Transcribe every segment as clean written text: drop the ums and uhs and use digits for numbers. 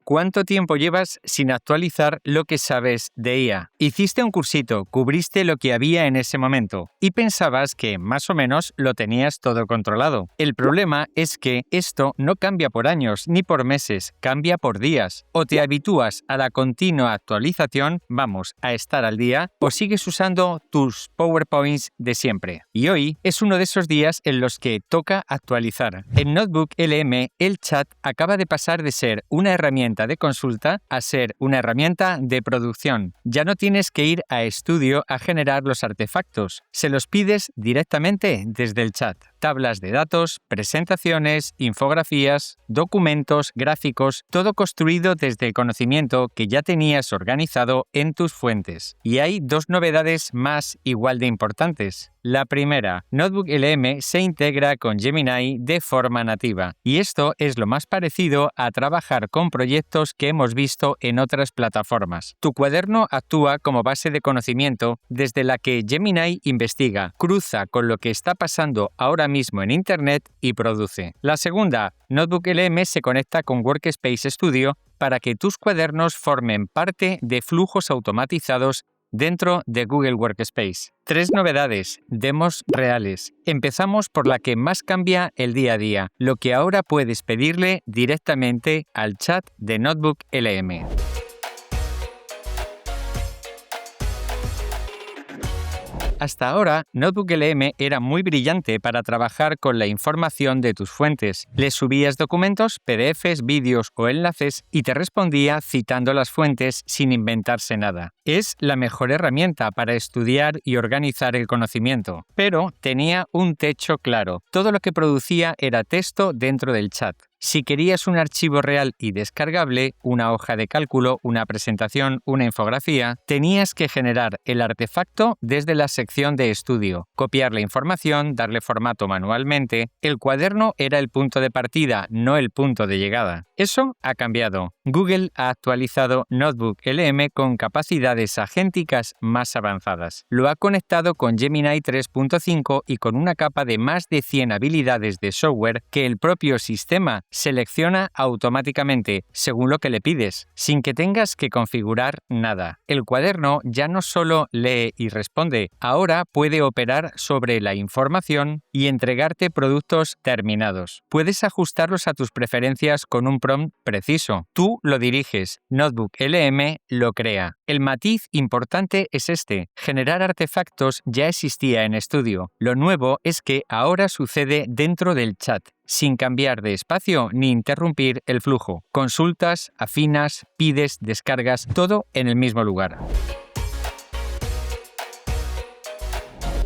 ¿Cuánto tiempo llevas sin actualizar lo que sabes de IA? Hiciste un cursito, cubriste lo que había en ese momento y pensabas que más o menos lo tenías todo controlado. El problema es que esto no cambia por años ni por meses, cambia por días. O te habitúas a la continua actualización, vamos, a estar al día, o sigues usando tus PowerPoints de siempre. Y hoy es uno de esos días en los que toca actualizar. En Notebook LM, el chat acaba de pasar de ser una herramienta de consulta a ser una herramienta de producción. Ya no tienes que ir a estudio a generar los artefactos, se los pides directamente desde el chat. Tablas de datos, presentaciones, infografías, documentos, gráficos, todo construido desde el conocimiento que ya tenías organizado en tus fuentes. Y hay dos novedades más igual de importantes. La primera, Notebook LM se integra con Gemini de forma nativa, y esto es lo más parecido a trabajar con proyectos que hemos visto en otras plataformas. Tu cuaderno actúa como base de conocimiento desde la que Gemini investiga, cruza con lo que está pasando ahora mismo en Internet y produce. La segunda, Notebook LM se conecta con Workspace Studio para que tus cuadernos formen parte de flujos automatizados dentro de Google Workspace. 3 novedades, demos reales. Empezamos por la que más cambia el día a día, lo que ahora puedes pedirle directamente al chat de Notebook LM. Hasta ahora, Notebook LM era muy brillante para trabajar con la información de tus fuentes. Le subías documentos, PDFs, vídeos o enlaces y te respondía citando las fuentes sin inventarse nada. Es la mejor herramienta para estudiar y organizar el conocimiento, pero tenía un techo claro. Todo lo que producía era texto dentro del chat. Si querías un archivo real y descargable, una hoja de cálculo, una presentación, una infografía, tenías que generar el artefacto desde la sección de estudio, copiar la información, darle formato manualmente. El cuaderno era el punto de partida, no el punto de llegada. Eso ha cambiado. Google ha actualizado Notebook LM con capacidades agénticas más avanzadas. Lo ha conectado con Gemini 3.5 y con una capa de más de 100 habilidades de software que el propio sistema selecciona automáticamente según lo que le pides, sin que tengas que configurar nada. El cuaderno ya no solo lee y responde, ahora puede operar sobre la información y entregarte productos terminados. Puedes ajustarlos a tus preferencias con un prompt preciso. Tú lo diriges, Notebook LM lo crea. El matiz importante es este: generar artefactos ya existía en estudio. Lo nuevo es que ahora sucede dentro del chat, sin cambiar de espacio ni interrumpir el flujo. Consultas, afinas, pides, descargas, todo en el mismo lugar.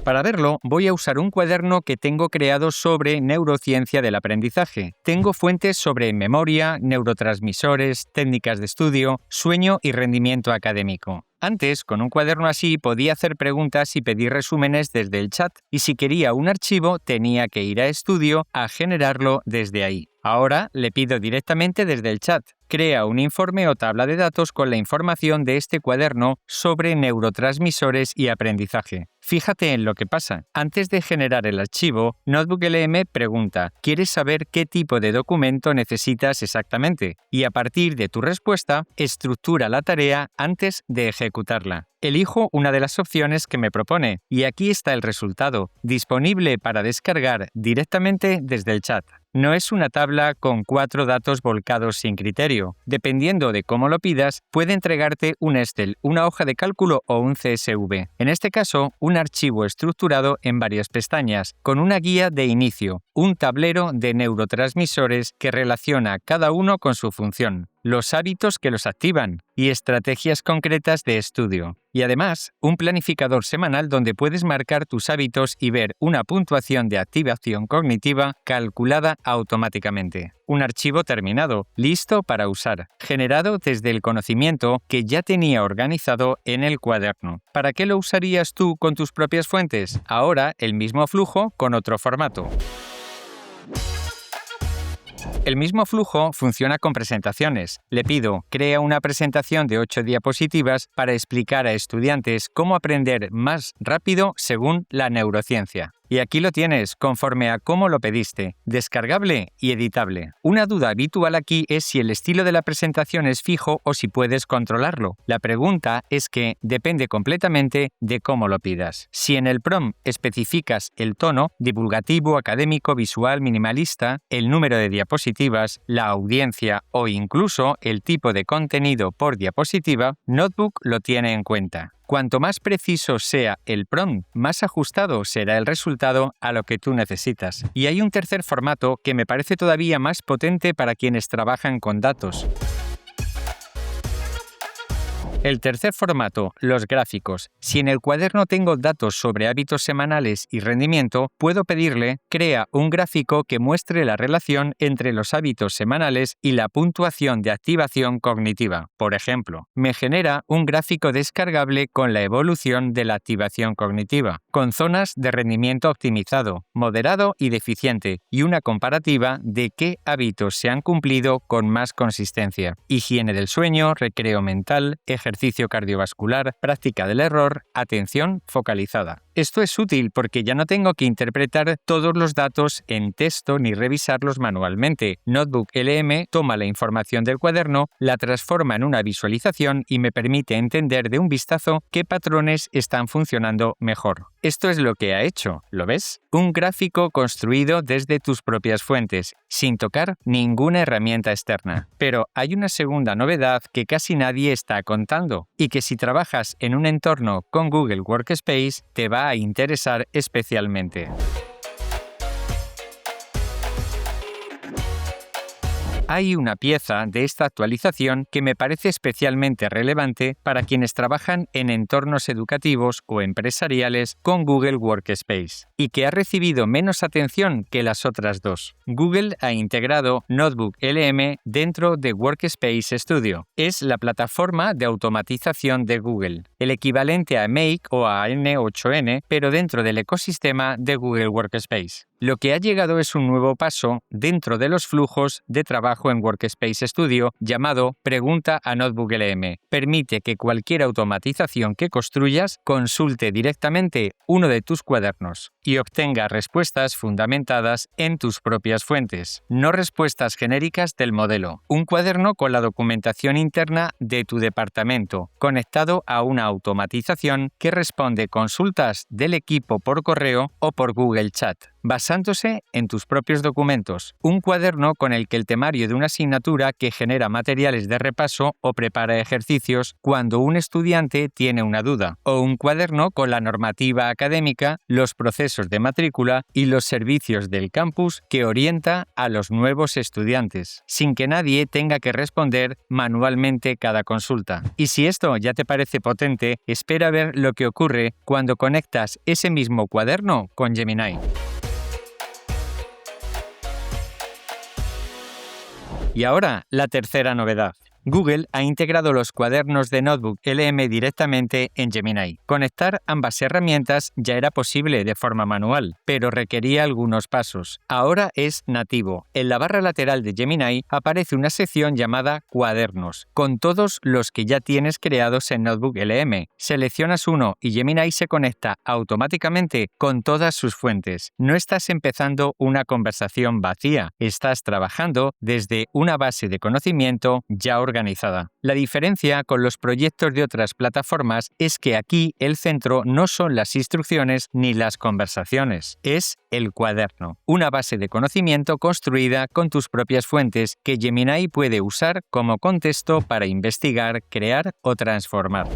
Para verlo, voy a usar un cuaderno que tengo creado sobre neurociencia del aprendizaje. Tengo fuentes sobre memoria, neurotransmisores, técnicas de estudio, sueño y rendimiento académico. Antes, con un cuaderno así, podía hacer preguntas y pedir resúmenes desde el chat, y si quería un archivo, tenía que ir a estudio a generarlo desde ahí. Ahora le pido directamente desde el chat. Crea un informe o tabla de datos con la información de este cuaderno sobre neurotransmisores y aprendizaje. Fíjate en lo que pasa. Antes de generar el archivo, Notebook LM pregunta: ¿quieres saber qué tipo de documento necesitas exactamente? Y a partir de tu respuesta, estructura la tarea antes de ejecutarla. Elijo una de las opciones que me propone y aquí está el resultado, disponible para descargar directamente desde el chat. No es una tabla con 4 datos volcados sin criterio. Dependiendo de cómo lo pidas, puede entregarte un Excel, una hoja de cálculo o un CSV. En este caso, un archivo estructurado en varias pestañas, con una guía de inicio, un tablero de neurotransmisores que relaciona cada uno con su función, los hábitos que los activan y estrategias concretas de estudio. Y además, un planificador semanal donde puedes marcar tus hábitos y ver una puntuación de activación cognitiva calculada automáticamente. Un archivo terminado, listo para usar, generado desde el conocimiento que ya tenía organizado en el cuaderno. ¿Para qué lo usarías tú con tus propias fuentes? Ahora, el mismo flujo con otro formato. El mismo flujo funciona con presentaciones. Le pido, crea una presentación de 8 diapositivas para explicar a estudiantes cómo aprender más rápido según la neurociencia. Y aquí lo tienes, conforme a cómo lo pediste, descargable y editable. Una duda habitual aquí es si el estilo de la presentación es fijo o si puedes controlarlo. La pregunta es que depende completamente de cómo lo pidas. Si en el prompt especificas el tono, divulgativo, académico, visual, minimalista, el número de diapositivas, la audiencia o incluso el tipo de contenido por diapositiva, Notebook lo tiene en cuenta. Cuanto más preciso sea el prompt, más ajustado será el resultado a lo que tú necesitas. Y hay un tercer formato que me parece todavía más potente para quienes trabajan con datos. El tercer formato, los gráficos. Si en el cuaderno tengo datos sobre hábitos semanales y rendimiento, puedo pedirle, crea un gráfico que muestre la relación entre los hábitos semanales y la puntuación de activación cognitiva. Por ejemplo, me genera un gráfico descargable con la evolución de la activación cognitiva, con zonas de rendimiento optimizado, moderado y deficiente, y una comparativa de qué hábitos se han cumplido con más consistencia. Higiene del sueño, recreo mental, ejercicio cardiovascular, práctica del error, atención focalizada. Esto es útil porque ya no tengo que interpretar todos los datos en texto ni revisarlos manualmente. Notebook LM toma la información del cuaderno, la transforma en una visualización y me permite entender de un vistazo qué patrones están funcionando mejor. Esto es lo que ha hecho, ¿lo ves? Un gráfico construido desde tus propias fuentes, sin tocar ninguna herramienta externa. Pero hay una segunda novedad que casi nadie está contando y que si trabajas en un entorno con Google Workspace te va a interesar especialmente. Hay una pieza de esta actualización que me parece especialmente relevante para quienes trabajan en entornos educativos o empresariales con Google Workspace y que ha recibido menos atención que las otras dos. Google ha integrado Notebook LM dentro de Workspace Studio. Es la plataforma de automatización de Google, el equivalente a Make o a N8N, pero dentro del ecosistema de Google Workspace. Lo que ha llegado es un nuevo paso dentro de los flujos de trabajo en Workspace Studio llamado Pregunta a Notebook LM. Permite que cualquier automatización que construyas consulte directamente uno de tus cuadernos y obtenga respuestas fundamentadas en tus propias fuentes, no respuestas genéricas del modelo. Un cuaderno con la documentación interna de tu departamento, conectado a una automatización que responde consultas del equipo por correo o por Google Chat, basándose en tus propios documentos. Un cuaderno con el que el temario de una asignatura que genera materiales de repaso o prepara ejercicios cuando un estudiante tiene una duda. O un cuaderno con la normativa académica, los procesos de matrícula y los servicios del campus que orienta a los nuevos estudiantes, sin que nadie tenga que responder manualmente cada consulta. Y si esto ya te parece potente, espera a ver lo que ocurre cuando conectas ese mismo cuaderno con Gemini. Y ahora, la tercera novedad. Google ha integrado los cuadernos de Notebook LM directamente en Gemini. Conectar ambas herramientas ya era posible de forma manual, pero requería algunos pasos. Ahora es nativo. En la barra lateral de Gemini aparece una sección llamada Cuadernos, con todos los que ya tienes creados en Notebook LM. Seleccionas uno y Gemini se conecta automáticamente con todas sus fuentes. No estás empezando una conversación vacía, estás trabajando desde una base de conocimiento ya organizada. La diferencia con los proyectos de otras plataformas es que aquí el centro no son las instrucciones ni las conversaciones, es el cuaderno, una base de conocimiento construida con tus propias fuentes que Gemini puede usar como contexto para investigar, crear o transformar.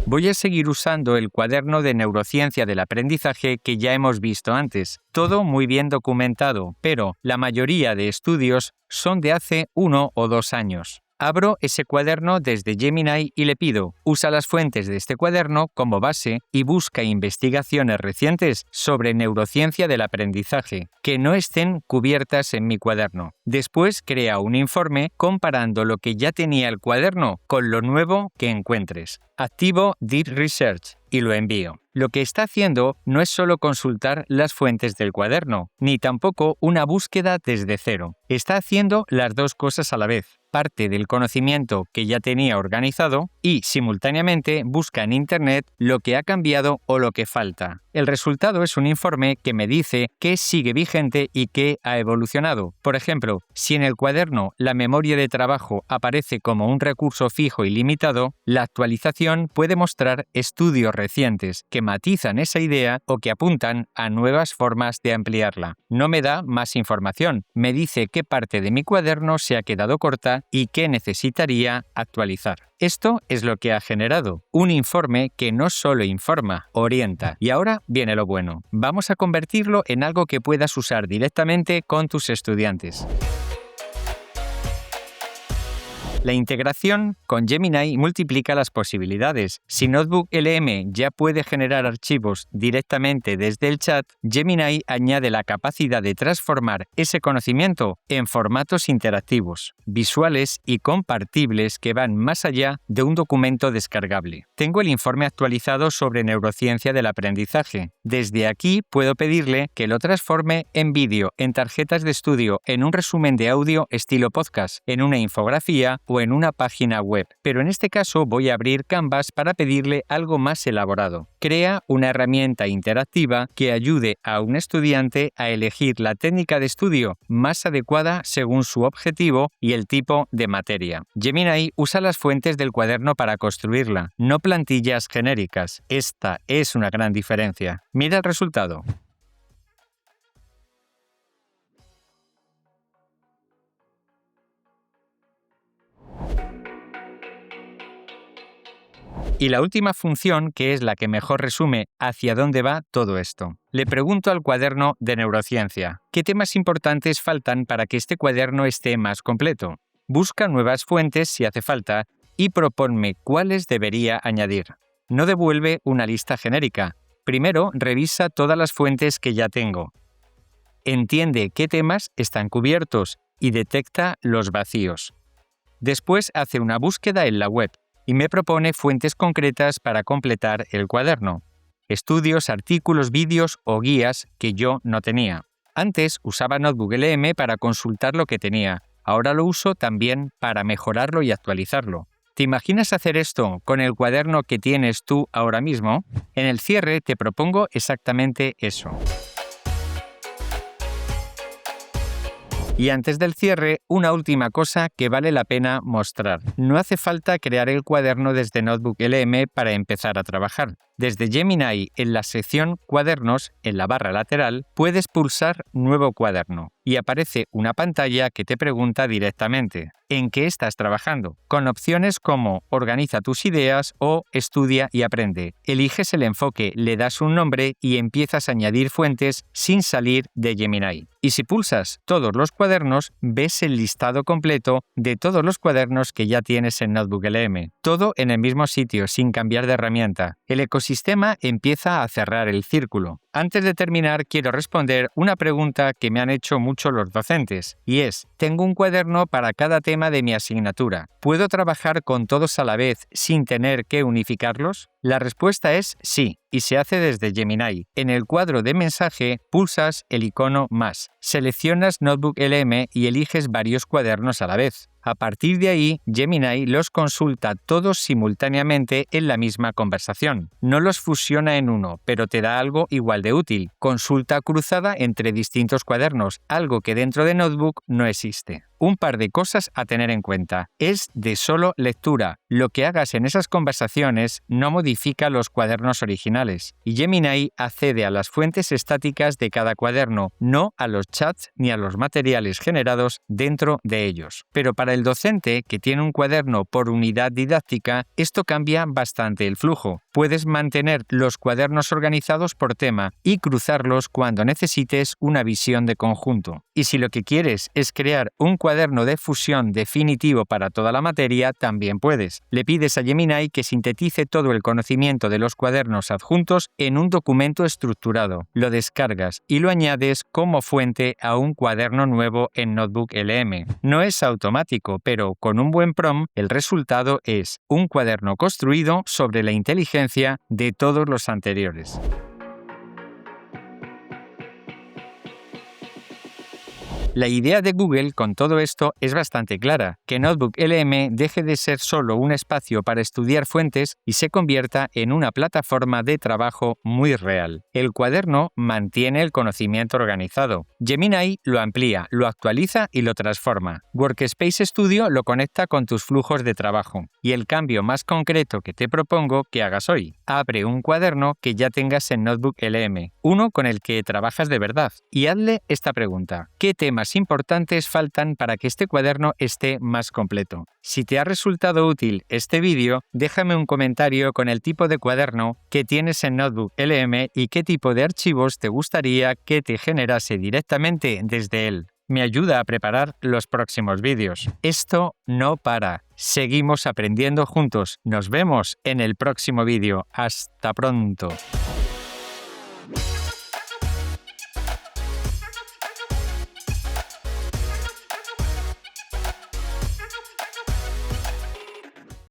Voy a seguir usando el cuaderno de neurociencia del aprendizaje que ya hemos visto antes. Todo muy bien documentado, pero la mayoría de estudios son de hace 1 o 2 años. Abro ese cuaderno desde Gemini y le pido, usa las fuentes de este cuaderno como base y busca investigaciones recientes sobre neurociencia del aprendizaje, que no estén cubiertas en mi cuaderno. Después crea un informe comparando lo que ya tenía el cuaderno con lo nuevo que encuentres. Activo Deep Research y lo envío. Lo que está haciendo no es solo consultar las fuentes del cuaderno, ni tampoco una búsqueda desde cero. Está haciendo las dos cosas a la vez. Parte del conocimiento que ya tenía organizado y, simultáneamente, busca en Internet lo que ha cambiado o lo que falta. El resultado es un informe que me dice qué sigue vigente y qué ha evolucionado. Por ejemplo, si en el cuaderno la memoria de trabajo aparece como un recurso fijo y limitado, la actualización puede mostrar estudios recientes que matizan esa idea o que apuntan a nuevas formas de ampliarla. No me da más información, me dice qué parte de mi cuaderno se ha quedado corta y qué necesitaría actualizar. Esto es lo que ha generado, un informe que no solo informa, orienta. Y ahora viene lo bueno. Vamos a convertirlo en algo que puedas usar directamente con tus estudiantes. La integración con Gemini multiplica las posibilidades. Si NotebookLM ya puede generar archivos directamente desde el chat, Gemini añade la capacidad de transformar ese conocimiento en formatos interactivos, visuales y compartibles que van más allá de un documento descargable. Tengo el informe actualizado sobre neurociencia del aprendizaje. Desde aquí puedo pedirle que lo transforme en vídeo, en tarjetas de estudio, en un resumen de audio estilo podcast, en una infografía o en una página web. Pero en este caso voy a abrir Canvas para pedirle algo más elaborado. Crea una herramienta interactiva que ayude a un estudiante a elegir la técnica de estudio más adecuada según su objetivo y el tipo de materia. Gemini usa las fuentes del cuaderno para construirla, no plantillas genéricas. Esta es una gran diferencia. Mira el resultado. Y la última función, que es la que mejor resume hacia dónde va todo esto. Le pregunto al cuaderno de neurociencia, ¿qué temas importantes faltan para que este cuaderno esté más completo? Busca nuevas fuentes si hace falta y proponme cuáles debería añadir. No devuelve una lista genérica. Primero, revisa todas las fuentes que ya tengo. Entiende qué temas están cubiertos y detecta los vacíos. Después hace una búsqueda en la web y me propone fuentes concretas para completar el cuaderno. Estudios, artículos, vídeos o guías que yo no tenía. Antes usaba NotebookLM para consultar lo que tenía. Ahora lo uso también para mejorarlo y actualizarlo. ¿Te imaginas hacer esto con el cuaderno que tienes tú ahora mismo? En el cierre te propongo exactamente eso. Y antes del cierre, una última cosa que vale la pena mostrar. No hace falta crear el cuaderno desde NotebookLM para empezar a trabajar. Desde Gemini, en la sección Cuadernos, en la barra lateral, puedes pulsar Nuevo cuaderno y aparece una pantalla que te pregunta directamente ¿en qué estás trabajando? Con opciones como Organiza tus ideas o Estudia y aprende. Eliges el enfoque, le das un nombre y empiezas a añadir fuentes sin salir de Gemini. Y si pulsas Todos los cuadernos, ves el listado completo de todos los cuadernos que ya tienes en NotebookLM. Todo en el mismo sitio, sin cambiar de herramienta. El ecosistema empieza a cerrar el círculo. Antes de terminar, quiero responder una pregunta que me han hecho mucho los docentes, y es, tengo un cuaderno para cada tema de mi asignatura. ¿Puedo trabajar con todos a la vez sin tener que unificarlos? La respuesta es sí, y se hace desde Gemini. En el cuadro de mensaje, pulsas el icono más, seleccionas NotebookLM y eliges varios cuadernos a la vez. A partir de ahí, Gemini los consulta todos simultáneamente en la misma conversación. No los fusiona en uno, pero te da algo igual de útil. Consulta cruzada entre distintos cuadernos, algo que dentro de Notebook no existe. Un par de cosas a tener en cuenta. Es de solo lectura. Lo que hagas en esas conversaciones no modifica los cuadernos originales. Y Gemini accede a las fuentes estáticas de cada cuaderno, no a los chats ni a los materiales generados dentro de ellos. Pero para el docente que tiene un cuaderno por unidad didáctica, esto cambia bastante el flujo. Puedes mantener los cuadernos organizados por tema y cruzarlos cuando necesites una visión de conjunto. Y si lo que quieres es crear un cuaderno de fusión definitivo para toda la materia, también puedes. Le pides a Gemini que sintetice todo el conocimiento conocimiento de los cuadernos adjuntos en un documento estructurado, lo descargas y lo añades como fuente a un cuaderno nuevo en Notebook LM. No es automático, pero con un buen prompt el resultado es un cuaderno construido sobre la inteligencia de todos los anteriores. La idea de Google con todo esto es bastante clara, que Notebook LM deje de ser solo un espacio para estudiar fuentes y se convierta en una plataforma de trabajo muy real. El cuaderno mantiene el conocimiento organizado. Gemini lo amplía, lo actualiza y lo transforma. Workspace Studio lo conecta con tus flujos de trabajo. Y el cambio más concreto que te propongo que hagas hoy: abre un cuaderno que ya tengas en Notebook LM, uno con el que trabajas de verdad, y hazle esta pregunta: ¿qué temas importantes faltan para que este cuaderno esté más completo? Si te ha resultado útil este vídeo, déjame un comentario con el tipo de cuaderno que tienes en Notebook LM y qué tipo de archivos te gustaría que te generase directamente desde él. Me ayuda a preparar los próximos vídeos. Esto no para. Seguimos aprendiendo juntos. Nos vemos en el próximo vídeo. Hasta pronto.